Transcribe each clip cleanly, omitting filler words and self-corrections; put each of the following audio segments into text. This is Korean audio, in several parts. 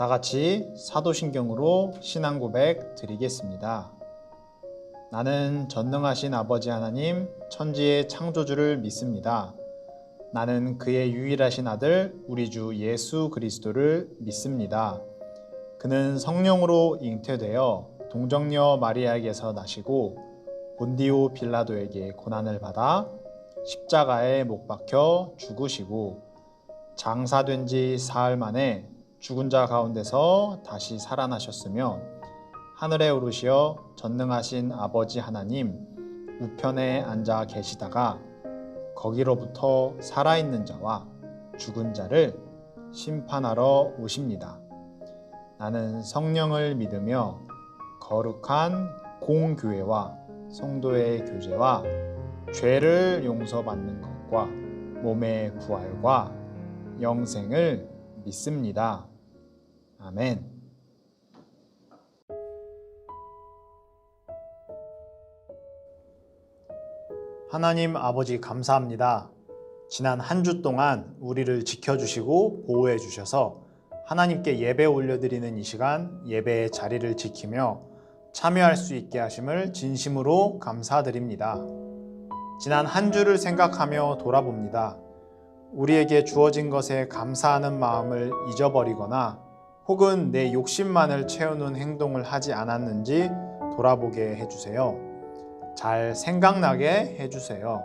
같이 사도신경으로 신앙 고백 드리겠습니다. 나는 전능하신 아버지 하나님, 천지의 창조주를 믿습니다. 나는 그의 유일하신 아들, 우리 주 예수 그리스도를 믿습니다. 그는 성령으로 잉태되어 동정녀 마리아에게서 나시고 본디오 빌라도에게 고난을 받아 십자가에 못 박혀 죽으시고 장사된 지 사흘 만에 죽은 자 가운데서 다시 살아나셨으며 하늘에 오르시어 전능하신 아버지 하나님 우편에 앉아 계시다가 거기로부터 살아있는 자와 죽은 자를 심판하러 오십니다. 나는 성령을 믿으며 거룩한 공교회와 성도의 교제와 죄를 용서받는 것과 몸의 부활과 영생을 믿습니다. 아멘. 하나님 아버지 감사합니다. 지난 한 주 동안 우리를 지켜주시고 보호해 주셔서 하나님께 예배 올려드리는 이 시간 예배의 자리를 지키며 참여할 수 있게 하심을 진심으로 감사드립니다. 지난 한 주를 생각하며 돌아봅니다. 우리에게 주어진 것에 감사하는 마음을 잊어버리거나 혹은 내 욕심만을 채우는 행동을 하지 않았는지 돌아보게 해주세요. 잘 생각나게 해주세요.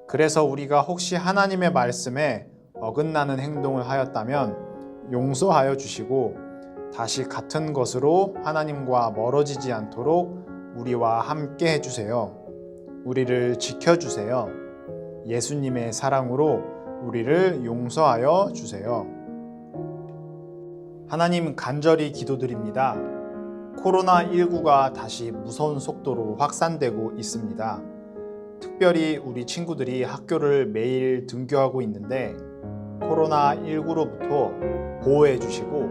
그래서 우리가 혹시 하나님의 말씀에 어긋나는 행동을 하였다면 용서하여 주시고 다시 같은 것으로 하나님과 멀어지지 않도록 우리와 함께 해주세요. 우리를 지켜주세요. 예수님의 사랑으로 우리를 용서하여 주세요. 하나님 간절히 기도드립니다. 코로나19가 다시 무서운 속도로 확산되고 있습니다. 특별히 우리 친구들이 학교를 매일 등교하고 있는데 코로나19로부터 보호해 주시고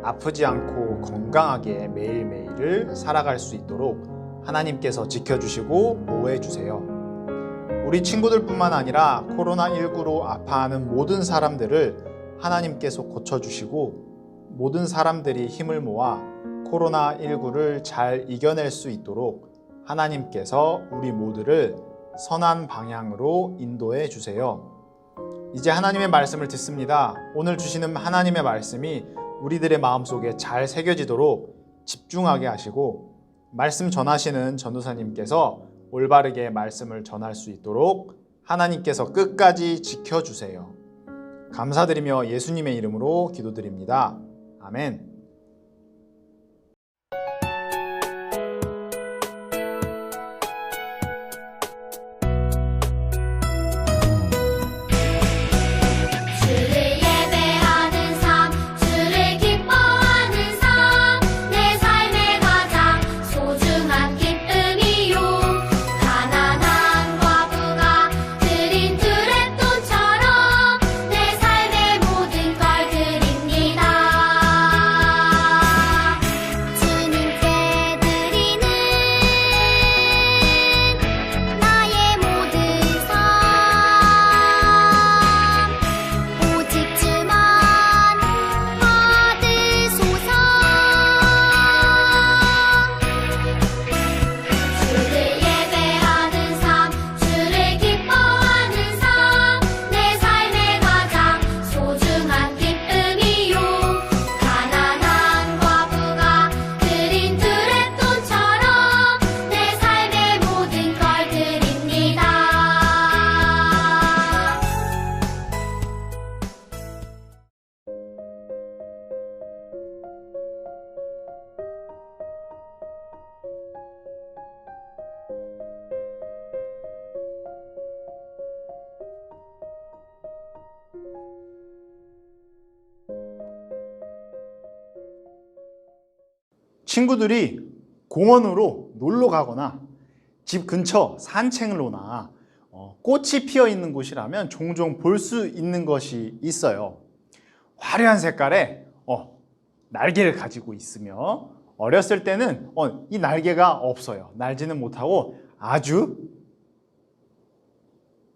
아프지 않고 건강하게 매일매일을 살아갈 수 있도록 하나님께서 지켜주시고 보호해 주세요. 우리 친구들뿐만 아니라 코로나19로 아파하는 모든 사람들을 하나님께서 고쳐주시고 모든 사람들이 힘을 모아 코로나19를 잘 이겨낼 수 있도록 하나님께서 우리 모두를 선한 방향으로 인도해 주세요. 이제 하나님의 말씀을 듣습니다. 오늘 주시는 하나님의 말씀이 우리들의 마음속에 잘 새겨지도록 집중하게 하시고 말씀 전하시는 전도사님께서 올바르게 말씀을 전할 수 있도록 하나님께서 끝까지 지켜주세요. 감사드리며 예수님의 이름으로 기도드립니다. 아멘. 친구들이 공원으로 놀러 가거나 집 근처 산책을 오나 꽃이 피어 있는 곳이라면 종종 볼 수 있는 것이 있어요. 화려한 색깔의 날개를 가지고 있으며 어렸을 때는 이 날개가 없어요. 날지는 못하고 아주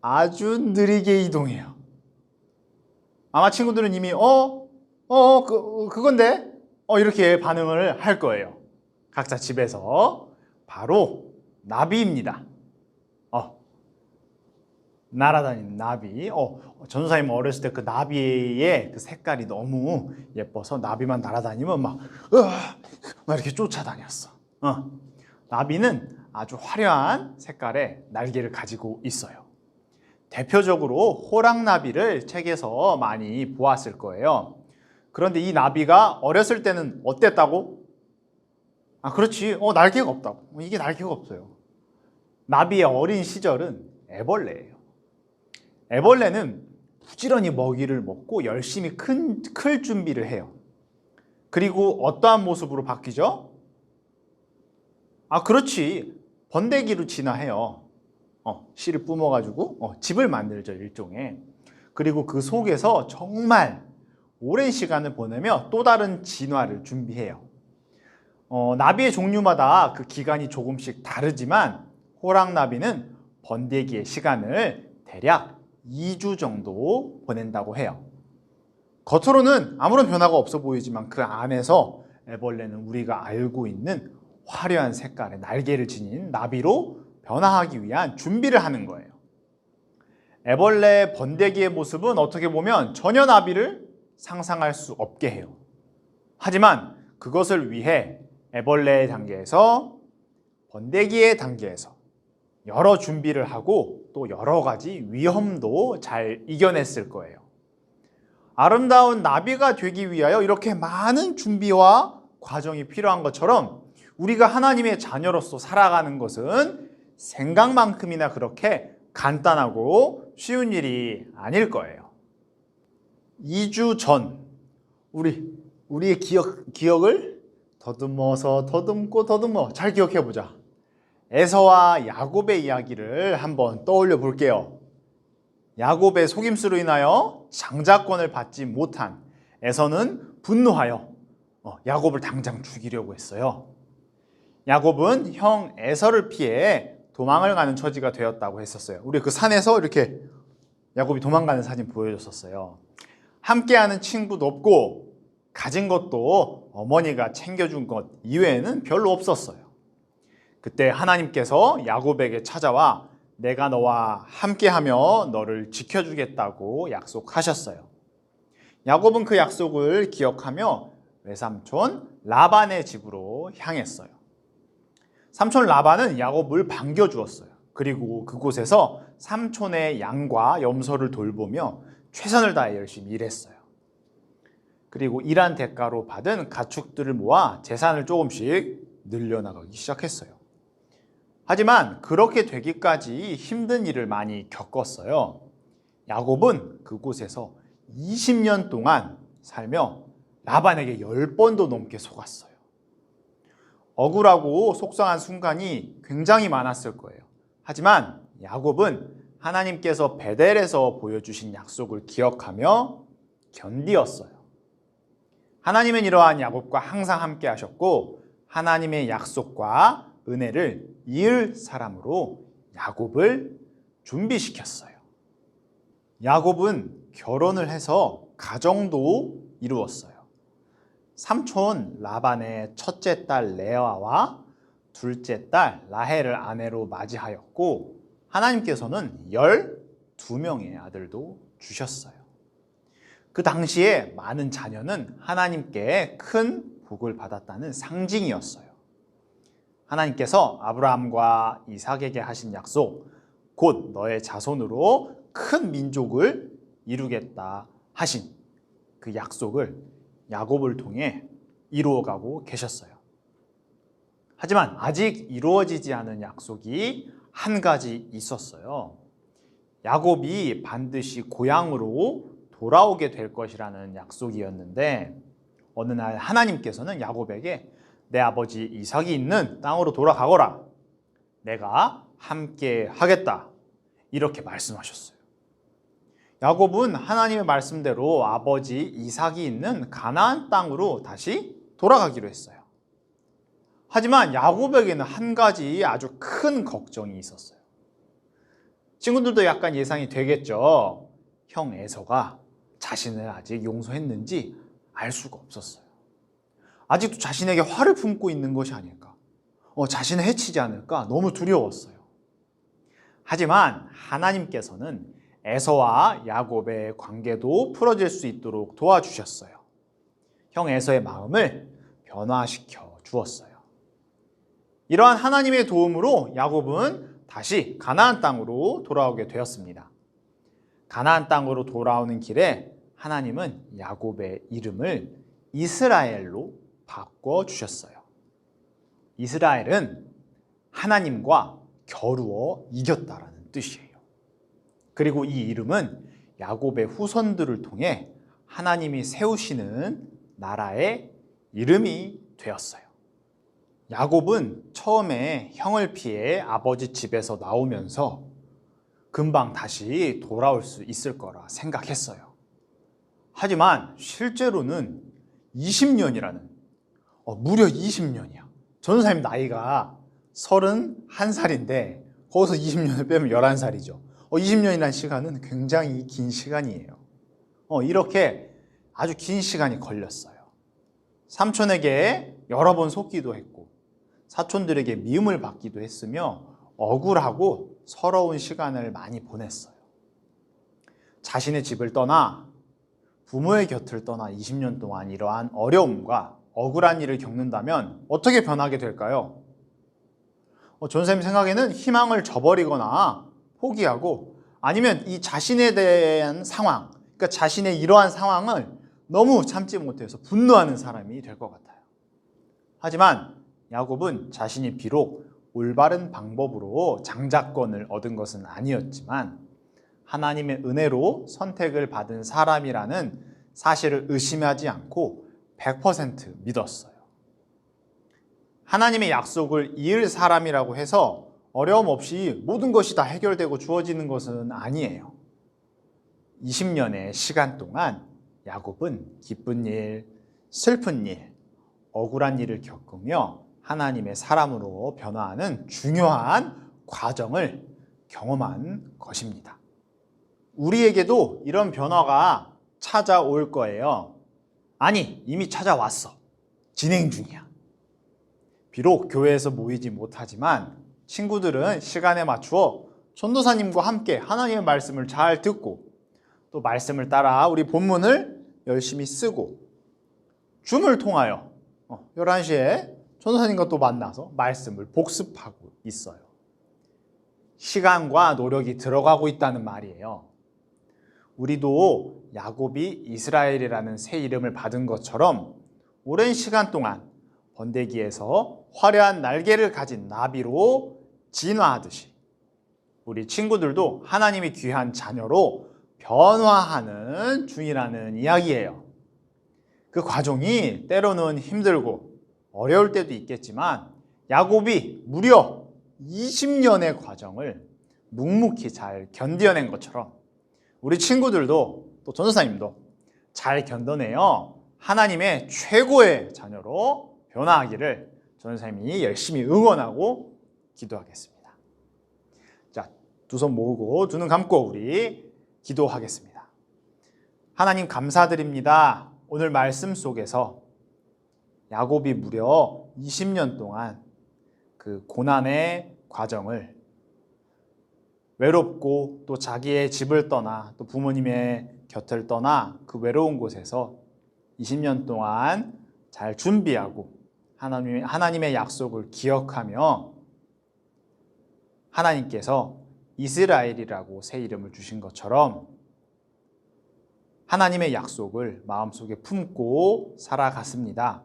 느리게 이동해요. 아마 친구들은 이미 그건데 이렇게 반응을 할 거예요. 각자 집에서. 바로 나비입니다. 날아다니는 나비. 전도사님 어렸을 때 그 나비의 그 색깔이 너무 예뻐서 나비만 날아다니면 막 이렇게 쫓아다녔어. 나비는 아주 화려한 색깔의 날개를 가지고 있어요. 대표적으로 호랑나비를 책에서 많이 보았을 거예요. 그런데 이 나비가 어렸을 때는 어땠다고? 그렇지. 날개가 없다고. 이게 날개가 없어요. 나비의 어린 시절은 애벌레예요. 애벌레는 부지런히 먹이를 먹고 열심히 클 준비를 해요. 그리고 어떠한 모습으로 바뀌죠? 그렇지. 번데기로 진화해요. 씨를 뿜어가지고 집을 만들죠, 일종의. 그리고 그 속에서 정말 오랜 시간을 보내며 또 다른 진화를 준비해요. 나비의 종류마다 그 기간이 조금씩 다르지만 호랑나비는 번데기의 시간을 대략 2주 정도 보낸다고 해요. 겉으로는 아무런 변화가 없어 보이지만 그 안에서 애벌레는 우리가 알고 있는 화려한 색깔의 날개를 지닌 나비로 변화하기 위한 준비를 하는 거예요. 애벌레, 번데기의 모습은 어떻게 보면 전혀 나비를 상상할 수 없게 해요. 하지만 그것을 위해 애벌레의 단계에서 번데기의 단계에서 여러 준비를 하고 또 여러 가지 위험도 잘 이겨냈을 거예요. 아름다운 나비가 되기 위하여 이렇게 많은 준비와 과정이 필요한 것처럼 우리가 하나님의 자녀로서 살아가는 것은 생각만큼이나 그렇게 간단하고 쉬운 일이 아닐 거예요. 2주 전 우리의 기억을 더듬어서 더듬고 잘 기억해 보자. 에서와 야곱의 이야기를 한번 떠올려 볼게요. 야곱의 속임수로 인하여 장자권을 받지 못한 에서는 분노하여 야곱을 당장 죽이려고 했어요. 야곱은 형 에서를 피해 도망을 가는 처지가 되었다고 했었어요. 우리 그 산에서 이렇게 야곱이 도망가는 사진 보여줬었어요. 함께하는 친구도 없고 가진 것도 어머니가 챙겨준 것 이외에는 별로 없었어요. 그때 하나님께서 야곱에게 찾아와 내가 너와 함께하며 너를 지켜주겠다고 약속하셨어요. 야곱은 그 약속을 기억하며 외삼촌 라반의 집으로 향했어요. 삼촌 라반은 야곱을 반겨주었어요. 그리고 그곳에서 삼촌의 양과 염소를 돌보며 최선을 다해 열심히 일했어요. 그리고 일한 대가로 받은 가축들을 모아 재산을 조금씩 늘려나가기 시작했어요. 하지만 그렇게 되기까지 힘든 일을 많이 겪었어요. 야곱은 그곳에서 20년 동안 살며 라반에게 10번도 넘게 속았어요. 억울하고 속상한 순간이 굉장히 많았을 거예요. 하지만 야곱은 하나님께서 베델에서 보여주신 약속을 기억하며 견디었어요. 하나님은 이러한 야곱과 항상 함께 하셨고 하나님의 약속과 은혜를 이을 사람으로 야곱을 준비시켰어요. 야곱은 결혼을 해서 가정도 이루었어요. 삼촌 라반의 첫째 딸 레아와 둘째 딸 라헬을 아내로 맞이하였고 하나님께서는 12명의 아들도 주셨어요. 그 당시에 많은 자녀는 하나님께 큰 복을 받았다는 상징이었어요. 하나님께서 아브라함과 이삭에게 하신 약속, 곧 너의 자손으로 큰 민족을 이루겠다 하신 그 약속을 야곱을 통해 이루어가고 계셨어요. 하지만 아직 이루어지지 않은 약속이 한 가지 있었어요. 야곱이 반드시 고향으로 돌아오게 될 것이라는 약속이었는데 어느 날 하나님께서는 야곱에게 내 아버지 이삭이 있는 땅으로 돌아가거라. 내가 함께 하겠다. 이렇게 말씀하셨어요. 야곱은 하나님의 말씀대로 아버지 이삭이 있는 가나안 땅으로 다시 돌아가기로 했어요. 하지만 야곱에게는 한 가지 아주 큰 걱정이 있었어요. 친구들도 약간 예상이 되겠죠. 형 에서가 자신을 아직 용서했는지 알 수가 없었어요. 아직도 자신에게 화를 품고 있는 것이 아닐까? 자신을 해치지 않을까? 너무 두려웠어요. 하지만 하나님께서는 에서와 야곱의 관계도 풀어질 수 있도록 도와주셨어요. 형 에서의 마음을 변화시켜 주었어요. 이러한 하나님의 도움으로 야곱은 다시 가나안 땅으로 돌아오게 되었습니다. 가나안 땅으로 돌아오는 길에 하나님은 야곱의 이름을 이스라엘로 바꿔주셨어요. 이스라엘은 하나님과 겨루어 이겼다라는 뜻이에요. 그리고 이 이름은 야곱의 후손들을 통해 하나님이 세우시는 나라의 이름이 되었어요. 야곱은 처음에 형을 피해 아버지 집에서 나오면서 금방 다시 돌아올 수 있을 거라 생각했어요. 하지만 실제로는 20년이라는, 무려 20년이야. 전도사님 나이가 31살인데 거기서 20년을 빼면 11살이죠. 20년이라는 시간은 굉장히 긴 시간이에요. 이렇게 아주 긴 시간이 걸렸어요. 삼촌에게 여러 번 속기도 했고 사촌들에게 미움을 받기도 했으며 억울하고 서러운 시간을 많이 보냈어요. 자신의 집을 떠나 부모의 곁을 떠나 20년 동안 이러한 어려움과 억울한 일을 겪는다면 어떻게 변하게 될까요? 전도사님 생각에는 희망을 저버리거나 포기하고 아니면 이 자신에 대한 상황, 그러니까 자신의 이러한 상황을 너무 참지 못해서 분노하는 사람이 될 것 같아요. 하지만 야곱은 자신이 비록 올바른 방법으로 장자권을 얻은 것은 아니었지만 하나님의 은혜로 선택을 받은 사람이라는 사실을 의심하지 않고 100% 믿었어요. 하나님의 약속을 이을 사람이라고 해서 어려움 없이 모든 것이 다 해결되고 주어지는 것은 아니에요. 20년의 시간 동안 야곱은 기쁜 일, 슬픈 일, 억울한 일을 겪으며 하나님의 사람으로 변화하는 중요한 과정을 경험한 것입니다. 우리에게도 이런 변화가 찾아올 거예요. 아니, 이미 찾아왔어. 진행 중이야. 비록 교회에서 모이지 못하지만 친구들은 시간에 맞추어 전도사님과 함께 하나님의 말씀을 잘 듣고 또 말씀을 따라 우리 본문을 열심히 쓰고 줌을 통하여 11시에 전도사님과 또 만나서 말씀을 복습하고 있어요. 시간과 노력이 들어가고 있다는 말이에요. 우리도 야곱이 이스라엘이라는 새 이름을 받은 것처럼 오랜 시간 동안 번데기에서 화려한 날개를 가진 나비로 진화하듯이 우리 친구들도 하나님이 귀한 자녀로 변화하는 중이라는 이야기예요. 그 과정이 때로는 힘들고 어려울 때도 있겠지만 야곱이 무려 20년의 과정을 묵묵히 잘 견뎌낸 것처럼 우리 친구들도 또 전도사님도 잘 견뎌내어 하나님의 최고의 자녀로 변화하기를 전도사님이 열심히 응원하고 기도하겠습니다. 자, 두 손 모으고 두 눈 감고 우리 기도하겠습니다. 하나님 감사드립니다. 오늘 말씀 속에서 야곱이 무려 20년 동안 그 고난의 과정을 외롭고 또 자기의 집을 떠나 또 부모님의 곁을 떠나 그 외로운 곳에서 20년 동안 잘 준비하고 하나님의 약속을 기억하며 하나님께서 이스라엘이라고 새 이름을 주신 것처럼 하나님의 약속을 마음속에 품고 살아갔습니다.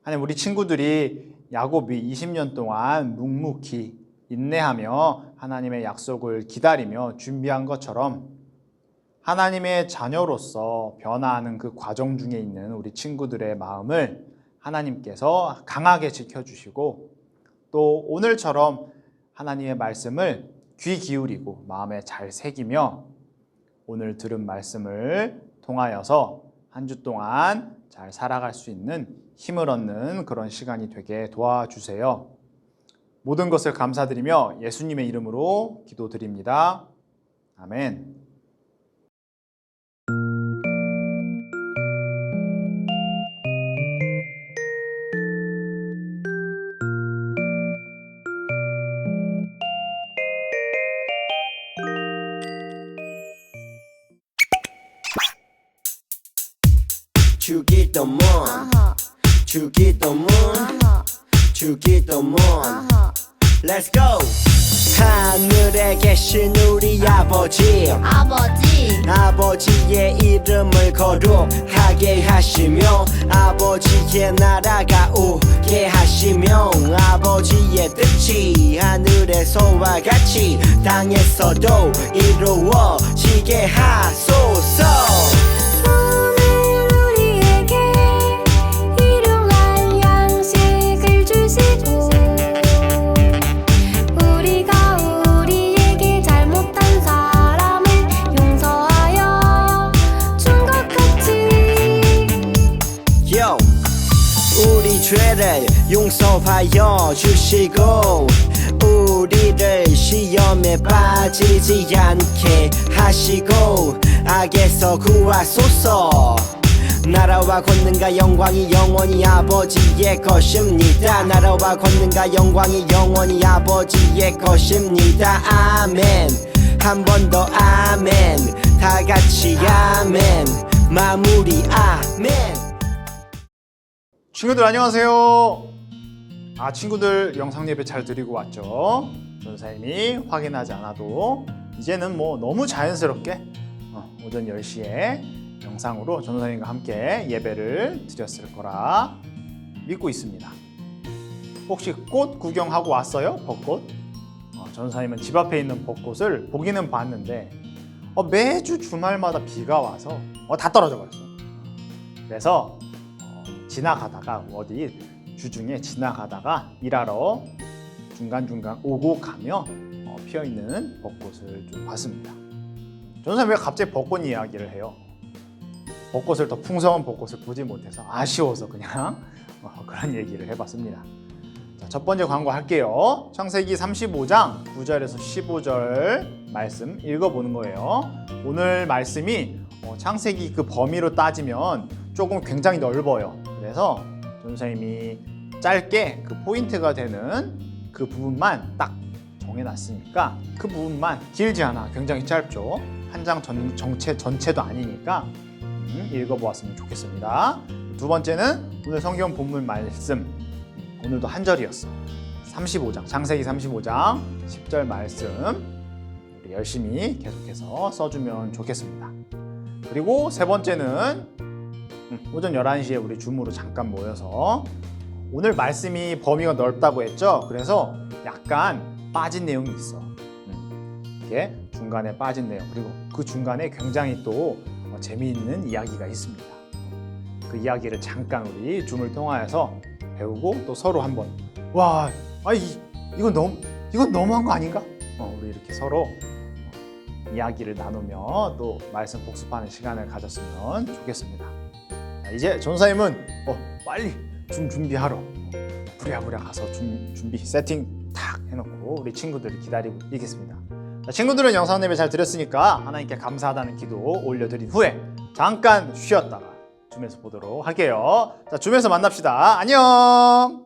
하나님, 우리 친구들이 야곱이 20년 동안 묵묵히 인내하며 하나님의 약속을 기다리며 준비한 것처럼 하나님의 자녀로서 변화하는 그 과정 중에 있는 우리 친구들의 마음을 하나님께서 강하게 지켜주시고 또 오늘처럼 하나님의 말씀을 귀 기울이고 마음에 잘 새기며 오늘 들은 말씀을 통하여서 한 주 동안 잘 살아갈 수 있는 힘을 얻는 그런 시간이 되게 도와주세요. 모든 것을 감사드리며 예수님의 이름으로 기도드립니다. 아멘. 주기도문 주기도문 주기도문 Let's go 하늘에 계신 우리 아버지 아버지의 이름을 거룩하게 하시며 아버지의 나라가 오게 하시며 아버지의 뜻이 하늘에서와 같이 땅에서도 이루어지게 하소서. 우리 죄를 용서하여 주시고 우리를 시험에 빠지지 않게 하시고 악에서 구하소서. 나라와 권능과 영광이 영원히 아버지의 것입니다. 나라와 권능과 영광이 영원히 아버지의 것입니다. 아멘. 한 번 더 아멘. 다 같이 아멘. 마무리 아멘. 친구들 안녕하세요. 친구들 영상 예배 잘 드리고 왔죠? 전사님이 확인하지 않아도 이제는 뭐 너무 자연스럽게 오전 10시에 영상으로 전사님과 함께 예배를 드렸을 거라 믿고 있습니다. 혹시 꽃 구경하고 왔어요? 벚꽃? 전사님은 집 앞에 있는 벚꽃을 보기는 봤는데 매주 주말마다 비가 와서 다 떨어져 버렸어. 그래서 지나가다가 어디 주중에 지나가다가 일하러 중간중간 오고 가며 피어있는 벚꽃을 좀 봤습니다. 전사님 왜 갑자기 벚꽃 이야기를 해요? 벚꽃을 더 풍성한 벚꽃을 보지 못해서 아쉬워서 그냥 그런 얘기를 해봤습니다. 자, 첫 번째 광고 할게요. 창세기 35장 9절에서 15절 말씀 읽어보는 거예요. 오늘 말씀이 창세기 그 범위로 따지면 조금 굉장히 넓어요. 그래서 전사님이 짧게 그 포인트가 되는 그 부분만 딱 정해놨으니까 그 부분만 길지 않아 굉장히 짧죠. 한 장 전체도 아니니까 읽어보았으면 좋겠습니다. 두 번째는 오늘 성경 본문 말씀 오늘도 한 절이었어. 35장 창세기 35장 10절 말씀 우리 열심히 계속해서 써주면 좋겠습니다. 그리고 세 번째는 오전 11시에 우리 줌으로 잠깐 모여서 오늘 말씀이 범위가 넓다고 했죠. 그래서 약간 빠진 내용이 있어. 이게 중간에 빠진 내용 그리고 그 중간에 굉장히 또 재미있는 이야기가 있습니다. 그 이야기를 잠깐 우리 줌을 통하여서 배우고 또 서로 한번 이건 너무한 거 아닌가? 우리 이렇게 서로 이야기를 나누며 또 말씀 복습하는 시간을 가졌으면 좋겠습니다. 이제 전사님은 빨리 준비하러 부랴부랴 가서 준비 세팅 탁 해놓고 우리 친구들이 기다리고 있겠습니다. 자, 친구들은 영상 예배 잘 드렸으니까 하나님께 감사하다는 기도 올려드린 후에 잠깐 쉬었다가 줌에서 보도록 할게요. 자, 줌에서 만납시다. 안녕.